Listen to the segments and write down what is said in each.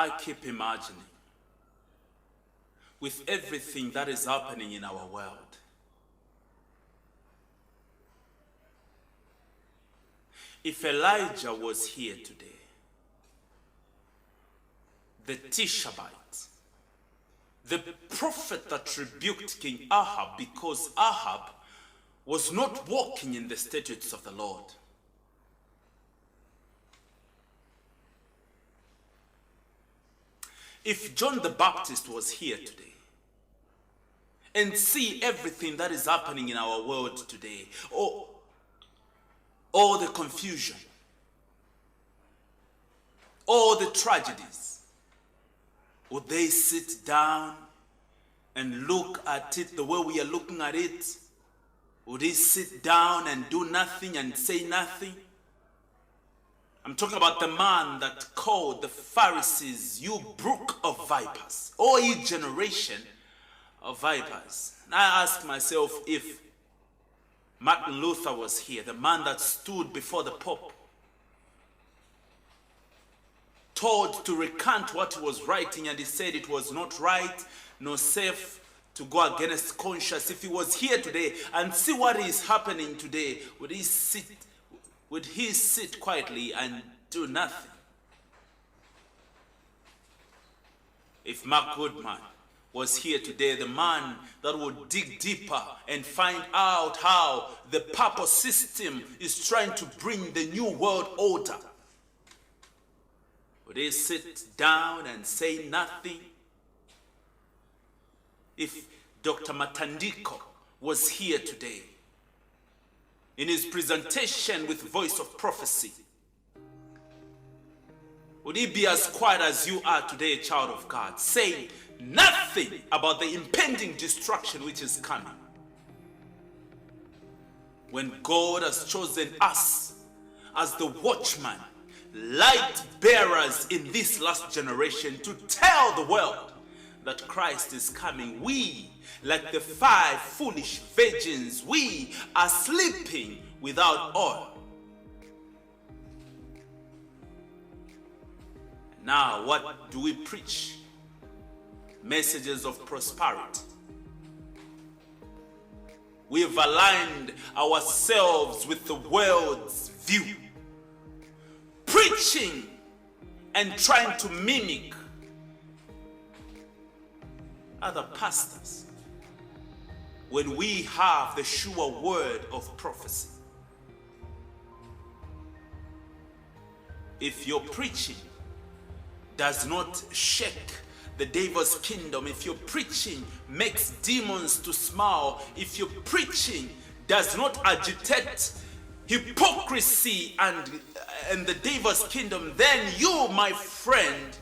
I keep imagining, with everything that is happening in our world, if Elijah was here today, the Tishabite, the prophet that rebuked King Ahab because Ahab was not walking in the statutes of the Lord, if John the Baptist was here today and see everything that is happening in our world today, or all the confusion, all the tragedies, would they sit down and look at it the way we are looking at it? Would they sit down and do nothing and say nothing? I'm talking about the man that called the Pharisees, "You brook of vipers," or ye generation of vipers. And I ask myself, if Martin Luther was here, the man that stood before the Pope, told to recant what he was writing, and he said it was not right nor safe to go against conscience, if he was here today and see what is happening today, would he sit quietly and do nothing? If Mark Goodman was here today, the man that would dig deeper and find out how the papal system is trying to bring the new world order, would he sit down and say nothing? If Dr. Matandiko was here today, in his presentation with Voice of Prophecy, would he be as quiet as you are today, child of God, saying nothing about the impending destruction which is coming? When God has chosen us as the watchman, light bearers in this last generation, to tell the world that Christ is coming, we, like the 5 foolish virgins, we are sleeping without oil. Now, what do we preach? Messages of prosperity. We've aligned ourselves with the world's view, preaching and trying to mimic other pastors, when we have the sure word of prophecy. If your preaching does not shake the devil's kingdom, if your preaching makes demons to smile, if your preaching does not agitate hypocrisy and the devil's kingdom, then you, my friend,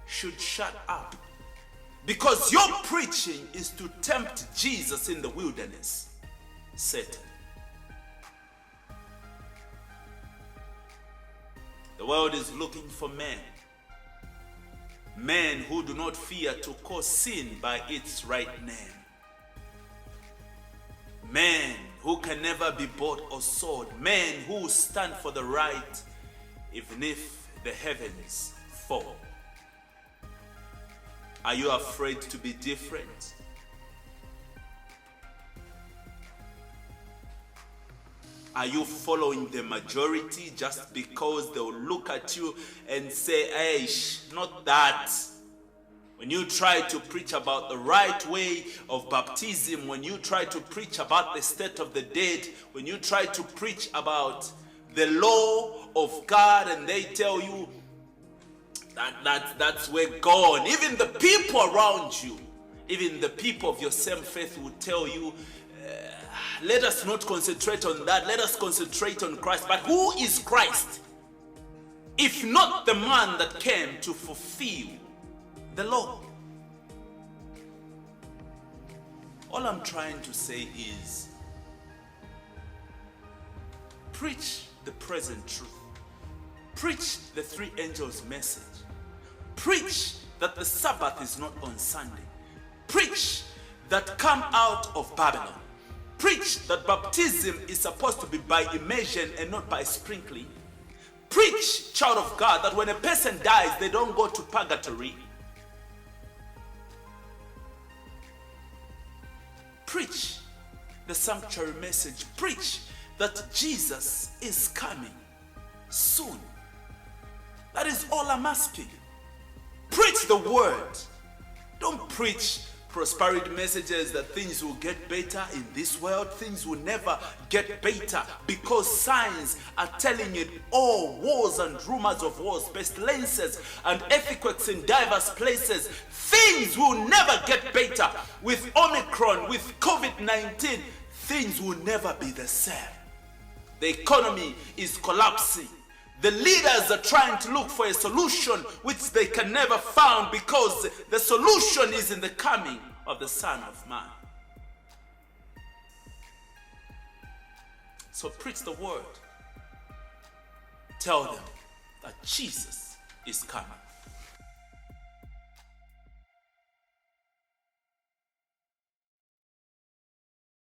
should shut up. Because your preaching is to tempt Jesus in the wilderness, Satan. The world is looking for men who do not fear to call sin by its right name, men who can never be bought or sold, men who stand for the right even if the heavens fall. Are you afraid to be different? Are you following the majority just because they'll look at you and say, "Hey, not that"? When you try to preach about the right way of baptism, when you try to preach about the state of the dead, when you try to preach about the law of God, and they tell you that's we're gone. Even the people around you, even the people of your same faith will tell you, let us not concentrate on that. Let us concentrate on Christ. But who is Christ, if not the man that came to fulfill the law? All I'm trying to say is, preach the present truth. Preach the 3 angels' message. Preach that the Sabbath is not on Sunday. Preach that come out of Babylon. Preach that baptism is supposed to be by immersion and not by sprinkling. Preach, child of God, that when a person dies, they don't go to purgatory. Preach the sanctuary message. Preach that Jesus is coming soon. That is all I'm asking. Preach the word. Don't preach prosperity messages that things will get better in this world. Things will never get better because signs are telling it all. Wars and rumors of wars, pestilences and earthquakes in diverse places. Things will never get better. With Omicron, with COVID-19, things will never be the same. The economy is collapsing. The leaders are trying to look for a solution which they can never find because the solution is in the coming of the Son of Man. So preach the word. Tell them that Jesus is coming.